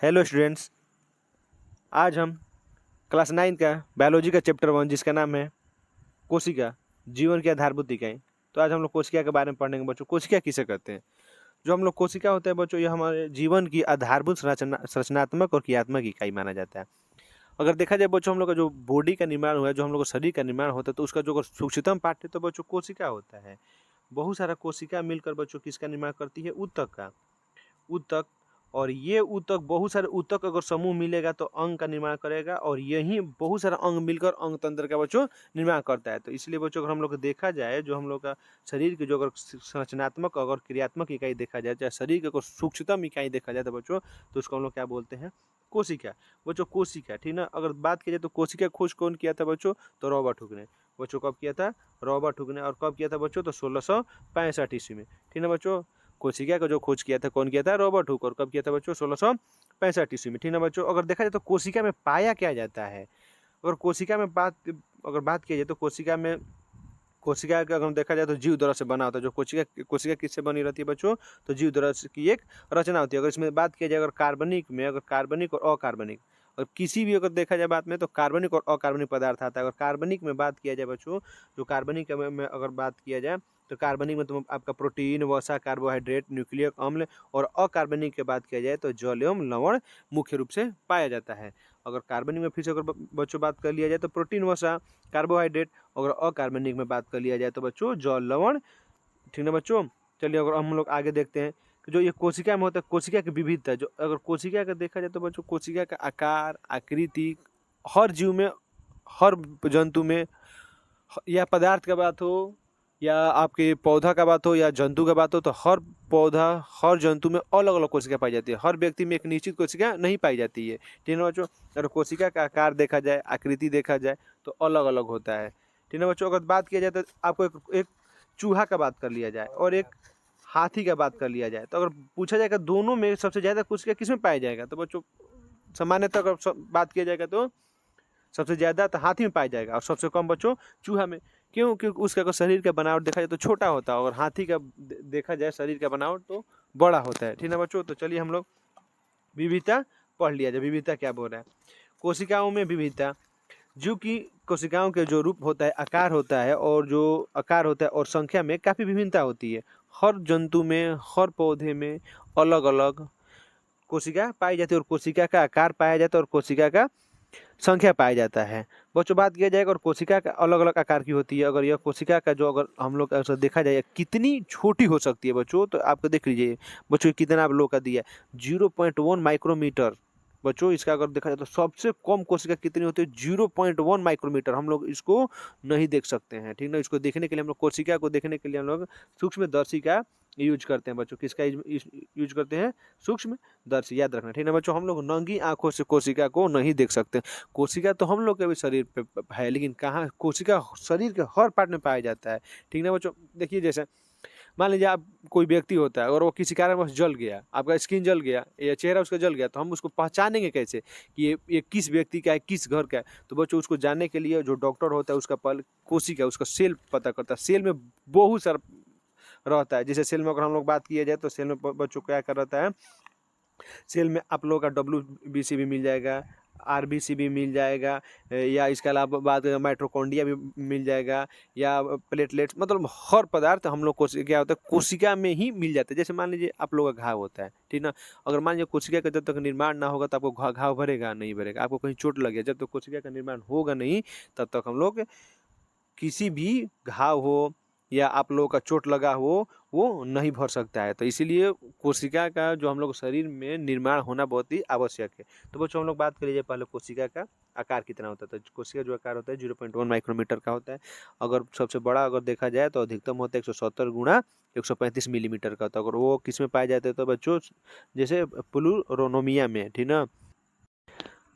Hello students, आज हम class 9 का बायोलॉजी का चैप्टर 1 जिसका नाम है कोशिका, जीवन की आधारभूत इकाई। तो आज हम लोग कोशिका के बारे में पढ़ेंगे बच्चों। कोशिका किसे कहते हैं? जो हम लोग कोशिका होता है बच्चों, ये हमारे जीवन की आधारभूत संरचनात्मक और क्रियात्मक इकाई माना जाता है। अगर देखा जाए बच्चों, हम लोग का जो बॉडी का निर्माण हुआ है, जो हम लोग का शरीर का निर्माण होता है, तो उसका जो अगर सूक्ष्मतम पार्ट है तो बच्चों कोशिका होता है। बहुत सारा कोशिका मिलकर बच्चों किसका निर्माण करती है? ऊतक का। ऊतक, और ये ऊतक, बहुत सारे ऊतक अगर समूह मिलेगा तो अंग का निर्माण करेगा, और यही बहुत सारा अंग मिलकर अंग तंत्र का बच्चों निर्माण करता है। तो इसलिए बच्चों अगर हम लोग को देखा जाए, जो हम लोग का शरीर की जो अगर संरचनात्मक अगर क्रियात्मक इकाई देखा जाए, चाहे शरीर की अगर सूक्ष्मतम इकाई देखा जाए तो बच्चों, तो उसको हम लोग क्या बोलते हैं? कोशिका। बच्चों कोशिका, ठीक ना। अगर बात की जाए तो कोशिका खोज कौन किया था बच्चों? तो रॉबर्ट हुक ने। बच्चों कब किया था? रॉबर्ट हुक ने। और कब किया था बच्चों? तो 1665 ईस्वी में, ठीक ना बच्चों। कोशिका का जो खोज किया था कौन किया था? Robert Hooke. और कब किया था बच्चों? 1665 ईस्वी में, ठीक ना बच्चों। अगर देखा जाए तो कोशिका में पाया क्या जाता है? अगर कोशिका में बात की जाए तो कोशिका का अगर देखा जाए तो जीव द्वारा से बना होता है। जो कोशिका किससे बनी रहती है बच्चों? तो जीव द्वारा की एक रचना होती है। अगर इसमें बात किया जाए अगर कार्बनिक और अकार्बनिक, और किसी भी अगर देखा जाए बात में, तो कार्बनिक और अकार्बनिक पदार्थ आता है। अगर कार्बनिक में बात किया जाए बच्चों, जो कार्बनिक में अगर बात किया जाए तो कार्बनिक में तो आपका प्रोटीन, वसा, कार्बोहाइड्रेट, न्यूक्लिक अम्ल, और अकार्बनिक की बात किया जाए तो जल एवं लवण मुख्य रूप से पाया जाता है। अगर कार्बनिक में फिर से अगर बच्चों बात कर लिया जाए तो प्रोटीन, वसा, कार्बोहाइड्रेट। अगर अकार्बनिक में बात कर लिया जाए तो बच्चों जल, लवण, ठीक ना बच्चों। चलिए अगर हम लोग आगे देखते हैं कि जो ये कोशिका में होता है, कोशिका की विविधता। जो अगर कोशिका का देखा जाए तो बच्चों कोशिका का आकार, आकृति, हर जीव में, हर जंतु में, या पदार्थ का बात हो, या आपके पौधा का बात हो, या जंतु का बात हो, तो हर पौधा, हर जंतु में अलग अलग कोशिका पाई जाती है। हर व्यक्ति में एक निश्चित कोशिका नहीं पाई जाती है, ठीक है बच्चों। अगर कोशिका का आकार देखा जाए, आकृति देखा जाए, तो अलग अलग होता है, ठीक है बच्चों। अगर बात किया जाए तो आपको एक चूहा का बात कर लिया जाए और एक हाथी का बात कर लिया जाए, तो अगर पूछा जाएगा दोनों में सबसे ज़्यादा कोशिका किस में पाया जाएगा, तो बच्चों सामान्यतः अगर बात किया जाएगा तो सबसे ज़्यादा तो हाथी में पाया जाएगा, और सबसे कम बच्चों चूहा में। क्यों? क्योंकि उसका शरीर का बनावट देखा जाए तो छोटा होता है, और हाथी का देखा जाए शरीर का बनावट तो बड़ा होता है, ठीक है बच्चों। तो चलिए हम लोग विविधता पढ़ लिया जाए। विविधता क्या बोल रहा है? कोशिकाओं में विविधता, जो कि कोशिकाओं के जो रूप होता है, आकार होता है, और जो आकार होता है और संख्या में काफ़ी विभिन्नता होती है। हर जंतु में, हर पौधे में अलग अलग कोशिका पाई जाती है, और कोशिका का आकार पाया जाता है, और कोशिका का संख्या पाया जाता है। बच्चों बात किया जाएगा और कोशिका का अलग अलग आकार की होती है। अगर यह कोशिका का जो अगर हम लोग ऐसा देखा जाए कितनी छोटी हो सकती है बच्चों, तो आपको देख लीजिए बच्चों कितना आप लोग का दिया, 0.1 माइक्रोमीटर। बच्चों इसका अगर देखा जाए तो सबसे कम कोशिका कितनी होती है? 0.1 माइक्रोमीटर। हम लोग इसको नहीं देख सकते हैं, ठीक ना। इसको देखने के लिए हम लोग, कोशिका को देखने के लिए हम लोग सूक्ष्मदर्शी का यूज करते हैं बच्चों। किसका यूज करते हैं? सूक्ष्मदर्शी, याद रखना, ठीक है बच्चों। हम लोग नंगी आंखों से कोशिका को नहीं देख सकते। कोशिका तो हम लोग के भी शरीर पे है, लेकिन कहाँ कोशिका शरीर के हर पार्ट में पाया जाता है, ठीक ना बच्चों। देखिए जैसे मान लीजिए आप कोई व्यक्ति होता है और वो किसी कारणवश जल गया, आपका स्किन जल गया या चेहरा उसका जल गया, तो हम उसको पहचानेंगे कैसे कि ये किस व्यक्ति का है, किस घर का है? तो बच्चों उसको जानने के लिए जो डॉक्टर होता है उसका पहले कोशिका, उसका सेल पता करता है। सेल में बहुत सारा रहता है। जैसे सेल में अगर हम लोग बात किया जाए तो सेल में बच्चों क्या कर रहता है? सेल में आप लोगों का WBC भी मिल जाएगा, RBC भी मिल जाएगा, या इसके अलावा बात करें माइटोकॉन्ड्रिया भी मिल जाएगा, या प्लेटलेट्स, मतलब हर पदार्थ हम लोग को क्या होता है कोशिका में ही मिल जाता है। जैसे मान लीजिए आप लोगों का घाव होता है, ठीक ना। अगर मान लीजिए कोशिका का जब तक निर्माण ना होगा तो आपको घाव भरेगा नहीं भरेगा, आपको कहीं चोट लग गया, जब तक कोशिका का निर्माण होगा नहीं तब तक हम लोग किसी भी घाव हो या आप लोगों का चोट लगा हो वो नहीं भर सकता है। तो इसीलिए कोशिका का जो हम लोग शरीर में निर्माण होना बहुत ही आवश्यक है। तो बच्चों हम लोग बात कर लीजिए पहले कोशिका का आकार कितना होता है। तो कोशिका जो आकार होता है 0.1 माइक्रोमीटर का होता है। अगर सबसे बड़ा अगर देखा जाए तो अधिकतम होता है 170 गुणा 135 मिलीमीटर का होता है। अगर वो किस में पाए जाते हैं तो बच्चों जैसे प्लूरोनोमिया में, ठीक ना।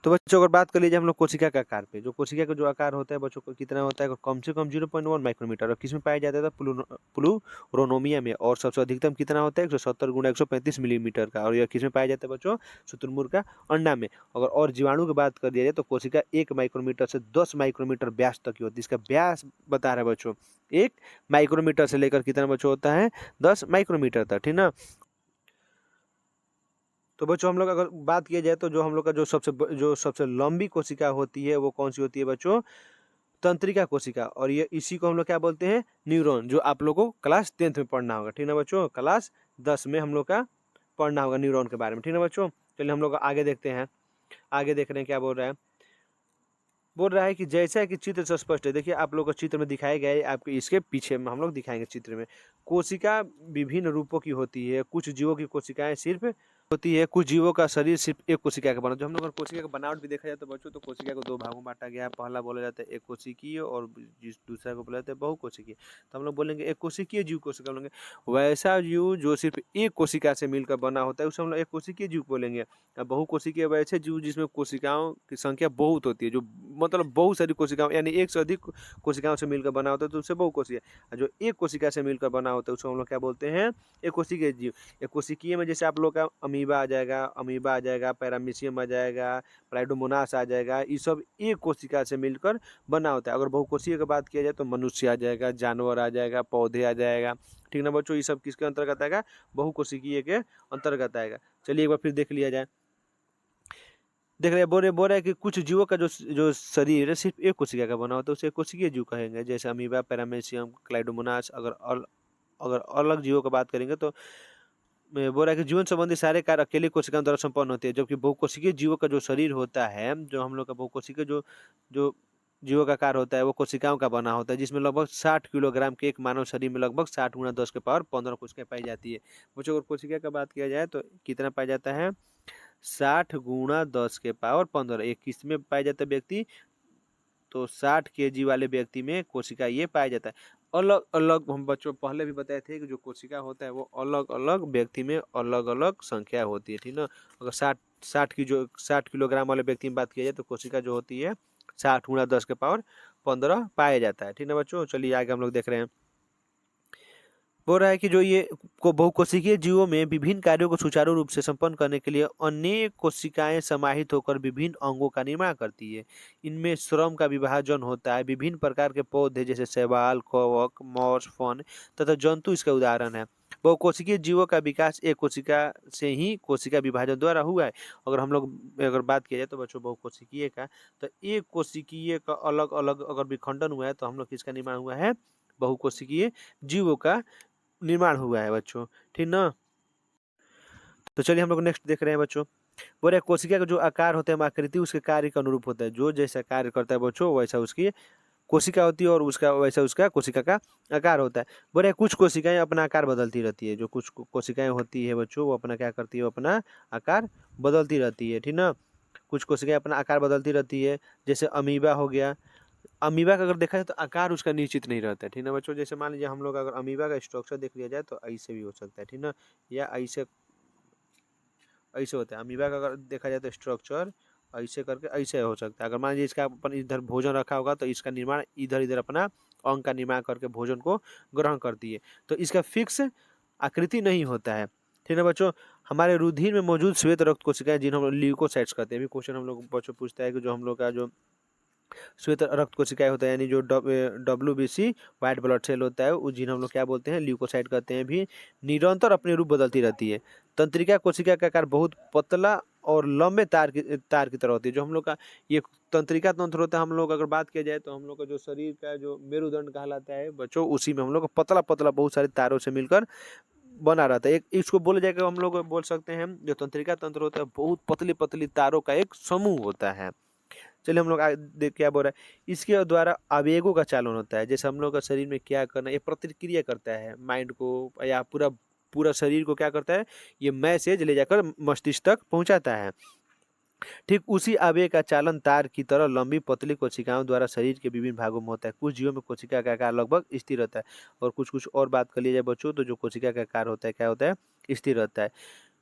तो बच्चों अगर बात कर लीजिए हम लोग कोशिका का आकार पे, जो कोशिका का जो आकार होता है बच्चों को कितना होता है? कम से कम 0.1 माइक्रोमीटर। और किस में पाया जाता है? प्लूरोनोमिया में। और सबसे अधिकतम कितना होता है? 170 गुणा 135 मिलीमीटर का। और यह किस में पाया जाता है बच्चों? शुतुरमुर्ग का अंडा में। अगर और जीवाणु की बात कर दिया जाए तो कोशिका 1 माइक्रोमीटर से 10 माइक्रोमीटर व्यास तक की होती है। इसका व्यास बता रहा है बच्चों 1 माइक्रोमीटर से लेकर कितना बच्चों होता है? 10 माइक्रोमीटर तक, ठीक ना। तो बच्चों हम लोग अगर बात किया जाए तो जो हम लोग का जो सबसे लंबी कोशिका होती है वो कौन सी होती है बच्चों? तंत्रिका कोशिका। और ये इसी को हम लोग क्या बोलते हैं? न्यूरॉन, जो आप लोगों को क्लास 10th में पढ़ना होगा, ठीक ना बच्चों? क्लास 10 में हम लोग का पढ़ना होगा न्यूरॉन के बारे में, ठीक ना बच्चों? चलिए हम लोग आगे देखते हैं, आगे देख रहे हैं क्या बोल रहा है। बोल रहा है कि जैसा कि चित्र से स्पष्ट है, देखिए आप लोग को चित्र में दिखाया गया है, आपके इसके पीछे में हम लोग दिखाएंगे चित्र में। कोशिका विभिन्न रूपों की होती है, कुछ जीवों की कोशिकाएं सिर्फ होती है, कुछ जीवों का शरीर सिर्फ एक कोशिका का बना। जो हम लोग अगर कोशिका का बनावट भी देखा जाए तो बच्चों, तो कोशिका को 2 भागों में बांटा गया है। पहला बोला जाता है एक कोशिकीय और जिस दूसरा को बोला जाता है बहुकोशिकीय। तो हम लोग बोलेंगे एक कोशिकीय जीव कोशिका बोलेंगे। वैसा जीव जो सिर्फ एक कोशिका से मिलकर बना होता है उसे हम लोग एक कोशिकीय जीव बोलेंगे। बहुकोशिकीय वैसे जीव जिसमें कोशिकाओं की संख्या बहुत होती है, जो मतलब बहुत सारी कोशिकाओं यानी एक से अधिक कोशिकाओं से मिलकर बना होता है तो उसे बहुकोशिकीय। और जो एक कोशिका से मिलकर बना होता है उसको हम लोग क्या बोलते हैं? एक कोशिकीय जीव। एक कोशिकीय में जैसे आप लोग का अमीबा आ जाएगा, पैरामीशियम आ जाएगा, प्लाइडोमोनास आ जाएगा, ये सब एक कोशिका से मिलकर बना होता है। अगर बहुकोशिकीय की बात किया जाए तो मनुष्य आ जाएगा, जानवर आ जाएगा, पौधे आ जाएगा, ठीक ना बच्चों? ये सब किसके अंतर्गत आएगा? बहुकोशिकीय के अंतर्गत आएगा। चलिए एक बार फिर देख लिया जाए। देख रहे बोल रहे हैं कि कुछ जीवों का जो शरीर है सिर्फ एक कोशिका का बना होता है उसे कोशिकीय जीव कहेंगे, जैसे अमीबा, पैरामीशियम, क्लाइडोमोनास। अगर अलग जीवों की बात करेंगे तो बोल रहा है कि जीवन संबंधी सारे कार्य अकेले कोशिकाओं द्वारा संपन्न होते हैं, जबकि बहुकोशिकीय जीवों का जो शरीर होता है, जो हम लोग का बहुकोशिकीय जो जीवों का कार्य होता है वो कोशिकाओं का बना होता है, जिसमें लगभग 60 किलोग्राम के एक मानव शरीर में लगभग 60 गुणा 10 के पावर 15 कोशिकाएं पाई जाती है। बच्चों अगर कोशिका का बात किया जाए तो कितना पाया जाता है? 60 गुणा 10 के पावर 15। एक किस में पाया जाता है व्यक्ति? तो 60 केजी वाले व्यक्ति में कोशिका ये पाया जाता है। अलग अलग हम बच्चों पहले भी बताए थे कि जो कोशिका होता है वो अलग अलग व्यक्ति में अलग अलग संख्या होती है, ठीक ना? अगर 60 किलोग्राम वाले व्यक्ति में बात किया जाए तो कोशिका जो होती है 60 गुणा 10 के पावर 15 पाया जाता है, ठीक ना बच्चों? चलिए आगे हम लोग देख रहे हैं। बोल रहा है कि जो ये बहुकोशिकीय जीवों में विभिन्न कार्यों को सुचारू रूप से संपन्न करने के लिए अनेक कोशिकाएं समाहित होकर विभिन्न अंगों का निर्माण करती है। इनमें श्रम का विभाजन होता है। विभिन्न प्रकार के पौधे जैसे शैवाल, कवक, मॉस, फन तथा जंतु इसका उदाहरण है। बहुकोशिकीय जीवों का विकास एक कोशिका से ही कोशिका विभाजन द्वारा हुआ है। अगर बात किया जाए तो बच्चों बहुकोशिकीय का, तो एक कोशिकीय का अलग अलग अगर विखंडन हुआ है तो हम लोग किसका निर्माण हुआ है? बहुकोशिकीय जीवों का निर्माण हुआ है बच्चों, ठीक ना? तो चलिए हम लोग नेक्स्ट देख रहे हैं बच्चों। बोल रहे कोशिका का जो आकार होता है, आकृति उसके कार्य के अनुरूप होता है। जो जैसा कार्य करता है बच्चों वैसा उसकी कोशिका होती है और उसका वैसा उसका कोशिका का आकार होता है। बोल रहे कुछ कोशिकाएं अपना आकार बदलती रहती है। जो कुछ कोशिकाएं होती है बच्चों वो अपना क्या करती है? वो अपना आकार बदलती रहती है, ठीक ना? कुछ कोशिकाएं अपना आकार बदलती रहती है, जैसे अमीबा हो गया। अमीबा का अगर देखा जाए तो आकार उसका निश्चित नहीं रहता है, ठीक ना बच्चों? जैसे मान लीजिए हम लोग अगर अमीबा का स्ट्रक्चर देख लिया जाए तो ऐसे भी हो सकता है, ठीक ना? या ऐसे ऐसे होता है। अमीबा का अगर देखा जाए तो स्ट्रक्चर ऐसे करके ऐसे हो सकता है। अगर मान लीजिए इसका अपन इधर भोजन रखा होगा तो इसका निर्माण इधर इधर अपना अंग का निर्माण करके भोजन को ग्रहण करती है, तो इसका फिक्स आकृति नहीं होता है, ठीक है बच्चों? हमारे रुधिर में मौजूद श्वेत रक्त कोशिकाएं जिन्हें हम लोग ल्यूकोसाइट्स कहते हैं। अभी क्वेश्चन हम लोग बच्चों पूछता है कि जो हम लोग का जो श्वेत रक्त कोशिकाएं होता है यानी जो WBC व्हाइट ब्लड सेल होता है वो जिन्हें हम लोग क्या बोलते हैं? ल्यूकोसाइट कहते हैं, भी निरंतर अपने रूप बदलती रहती है। तंत्रिका कोशिका का आकार बहुत पतला और लंबे तार की तरह होती है। जो हम लोग का ये तंत्रिका तंत्र होता है, हम लोग अगर बात किया जाए तो हम लोग का जो शरीर का जो मेरुदंड कहलाता है बच्चों, उसी में हम लोग का पतला पतला बहुत सारे तारों से मिलकर बना रहता है। एक इसको बोले जाएगा, हम लोग बोल सकते हैं जो तंत्रिका तंत्र होता है बहुत पतली पतली तारों का एक समूह होता है। चलिए हम लोग देख क्या बोल रहा है। इसके द्वारा आवेगों का चालन होता है। जैसे हम लोग का शरीर में क्या करना, ये प्रतिक्रिया करता है माइंड को या पूरा पूरा शरीर को क्या करता है? ये मैसेज ले जाकर मस्तिष्क तक पहुंचाता है। ठीक उसी आवेग का चालन तार की तरह लंबी पतली कोशिकाओं द्वारा शरीर के विभिन्न भागों में होता है। कुछ जीवों में कोशिका का आकार लगभग स्थिर रहता है और कुछ कुछ और बात कर लिया जाए बच्चों तो जो कोशिका का आकार होता है क्या होता है? स्थिर रहता है।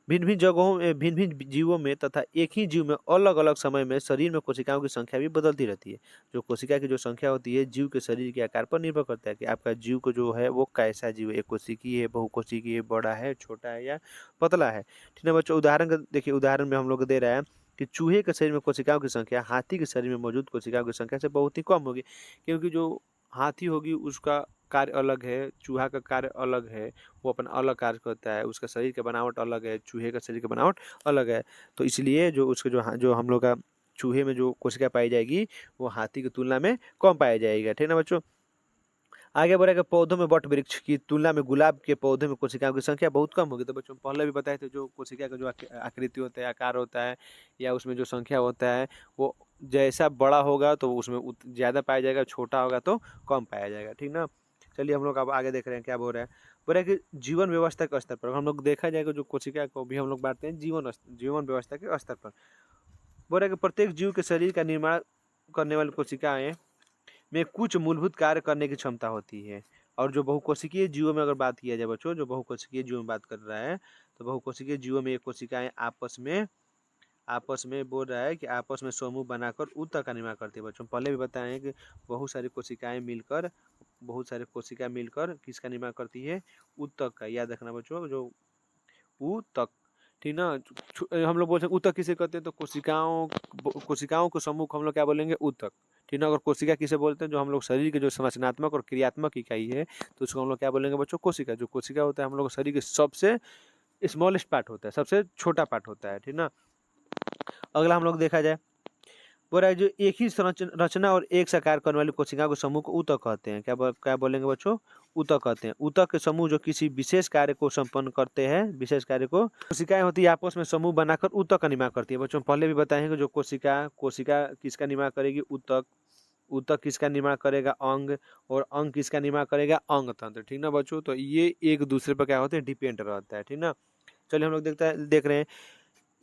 भिन्न भिन्न जगहों में भिन्न भिन्न जीवों में तथा एक ही जीव में अलग अलग समय में शरीर में कोशिकाओं की संख्या भी बदलती रहती है। जो कोशिका की जो संख्या होती है जीव के शरीर के आकार पर निर्भर करता है कि आपका जीव को जो है वो कैसा जीव है, एक कोशिकीय है, बहुकोशिकीय है, बड़ा है, छोटा है या पतला है, ठीक है बच्चों? देखिए उदाहरण में हम लोग दे रहे हैं कि चूहे के शरीर में कोशिकाओं की संख्या हाथी के शरीर में मौजूद कोशिकाओं की संख्या से बहुत ही कम होगी, क्योंकि जो हाथी होगी उसका कार्य अलग है, चूहा का कार्य अलग है, वो अपन अलग कार्य करता है, उसका शरीर की बनावट अलग है, चूहे का शरीर की बनावट अलग है। तो इसलिए जो उसके जो हम लोग का चूहे में जो कोशिका पाई जाएगी वो हाथी की तुलना में कम पाया जाएगा। ठीक ना बच्चों। आगे बढ़ेगा, पौधों में वट वृक्ष की तुलना में गुलाब के पौधे में कोशिकाओं की संख्या बहुत कम होगी। तो बच्चों पहले भी बताए थे, जो कोशिका का जो आकृति होता है, आकार होता है, या उसमें जो संख्या होता है, वो जैसा बड़ा होगा तो उसमें ज़्यादा पाया जाएगा, छोटा होगा तो कम पाया जाएगा। ठीक ना। चलिए हम लोग अब आगे देख रहे हैं क्या बोल रहा है। बोल रहा है कि जीवन व्यवस्था के स्तर पर हम लोग देखा जाएगा, जो कोशिका को भी हम लोग बांटते हैं जीवन व्यवस्था के स्तर पर। बोल रहा है कि प्रत्येक जीव के शरीर का निर्माण करने वाली कोशिकाएं में कुछ मूलभूत कार्य करने की क्षमता होती है। और जो बहुकोशिकीय जीवों में अगर बात किया जाए बच्चों, जो बहुकोशिकीय जीवों में बात कर रहा है, तो बहुकोशिकीय जीवों में ये कोशिकाएं आपस में बोल रहा है कि आपस में समूह बनाकर ऊतक का निर्माण करती है। बच्चों पहले भी बताए हैं कि बहुत सारी कोशिकाएं मिलकर किसका निर्माण करती है, ऊतक का। याद रखना बच्चों, जो ऊतक। ठीक ना। हम लोग बोलते हैं ऊतक किसे कहते हैं, तो कोशिकाओं को समूह को हम लोग क्या बोलेंगे, ऊतक। ठीक ना। अगर कोशिका किसे बोलते हैं, जो हम लोग शरीर के जो संरचनात्मक और क्रियात्मक इकाई है, तो उसको हम लोग क्या बोलेंगे बच्चों, कोशिका। जो कोशिका होता है हम लोग शरीर के सबसे स्मॉलेस्ट पार्ट होता है, सबसे छोटा पार्ट होता है। ठीक ना। अगला हम लोग देखा जाए, बोल रहा है जो एक ही रचना और एक साकार करने वाली कोशिकाओं के समूह को ऊतक कहते हैं। क्या बोलेंगे बच्चों, ऊतक कहते हैं। ऊतक के समूह जो किसी विशेष कार्य को संपन्न करते हैं, विशेष कार्य को कोशिकाएं होती है आपस में समूह बनाकर ऊतक का निर्माण करती है। बच्चों पहले भी बताए हैं कि जो कोशिका किसका निर्माण करेगी, ऊतक। ऊतक किसका निर्माण करेगा, अंग। और अंग किसका निर्माण करेगा, अंग तंत्र। ठीक ना बच्चों। तो ये एक दूसरे पर क्या होते हैं, डिपेंड रहता है। ठीक ना। चलिए हम लोग देख रहे हैं,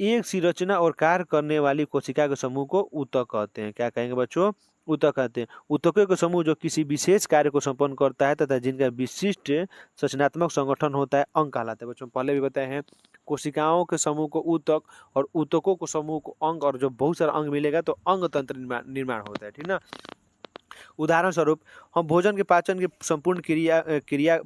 एक सी रचना और कार्य करने वाली कोशिका के समूह को ऊतक कहते हैं। क्या कहेंगे बच्चों, ऊतक कहते हैं। ऊतकों के समूह जो किसी विशेष कार्य को संपन्न करता है तथा जिनका विशिष्ट संरचनात्मक संगठन होता है, अंग कहलाते हैं। बच्चों पहले भी बताए हैं, कोशिकाओं के समूह को ऊतक और ऊतकों को समूह को अंग, और जो बहुत सारा अंग मिलेगा तो अंग तंत्र निर्माण होता है। ठीक ना। उदाहरण स्वरूप हम भोजन के पाचन की संपूर्ण क्रिया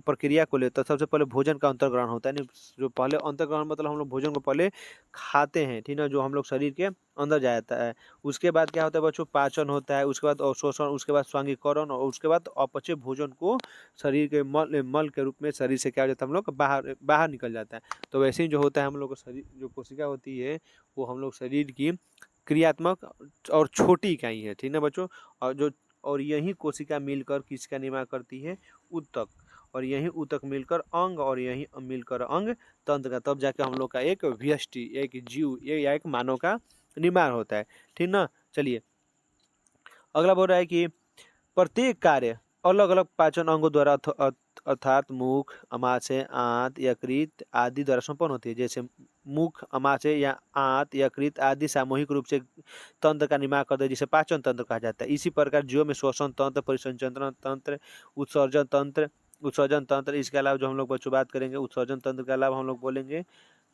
प्रक्रिया को लेते हैं। सबसे पहले भोजन का अंतर्ग्रहण होता है। नहीं, जो पहले अंतर्ग्रहण मतलब हम लोग भोजन को पहले खाते हैं। ठीक ना, जो हम लोग शरीर के अंदर जाता है। उसके बाद क्या होता है बच्चों, पाचन होता है। उसके बाद अवशोषण, उसके बाद स्वांगीकरण, और उसके बाद अपचय भोजन को शरीर के मल के रूप में शरीर से क्या हो जाता है, हम लोग बाहर निकल जाता है। तो वैसे ही जो होता है हम लोग का शरीर, जो कोशिका होती है, वो हम लोग शरीर की क्रियात्मक और छोटी इकाई है। ठीक ना बच्चों। और यही कोशिका मिलकर किसका निर्माण करती है, ऊतक। और यही ऊतक मिलकर अंग, और यही मिलकर अंग तंत्र का, तब जाके हम लोग का एक व्यष्टि, एक जीव, या एक मानव का निर्माण होता है। ठीक ना। चलिए अगला बोल रहा है कि प्रत्येक कार्य अलग अलग पाचन अंगों द्वारा अर्थात मुख, अमाशय, आंत, यकृत आदि द्वारा संपन्न होती है। जैसे मुख, अमाशय या आंत, यकृत आदि सामूहिक रूप से तंत्र का निर्माण करते हैं, जिसे पाचन तंत्र कहा जाता है। इसी प्रकार जीवों में श्वसन तंत्र, परिसंचरण तंत्र, उत्सर्जन तंत्र, इसके अलावा जो हम लोग बच्चों बात करेंगे उत्सर्जन तंत्र के अलावा हम लोग बोलेंगे,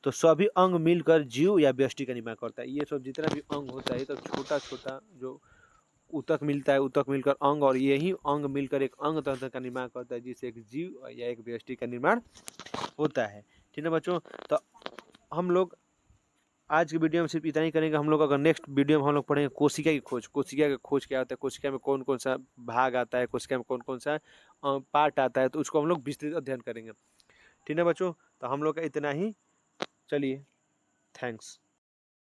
तो सभी अंग मिलकर जीव या व्यष्टि का निर्माण करता है। ये सब जितना भी अंग होता है, तो छोटा छोटा जो ऊतक मिलता है, ऊतक मिलकर अंग, और यही अंग मिलकर एक अंग तंत्र का निर्माण करता है, जिससे एक जीव या एक व्यष्टि का निर्माण होता है। ठीक है बच्चों। तो हम लोग आज की वीडियो में सिर्फ इतना ही करेंगे। हम लोग अगर नेक्स्ट वीडियो में हम लोग पढ़ेंगे कोशिका की खोज। कोशिका की खोज क्या होता है, कोशिका में कौन कौन सा भाग आता है, कोशिका में कौन कौन सा पार्ट आता है, तो उसको हम लोग विस्तृत अध्ययन करेंगे। ठीक है बच्चों। तो हम लोग का इतना ही। चलिए, थैंक्स।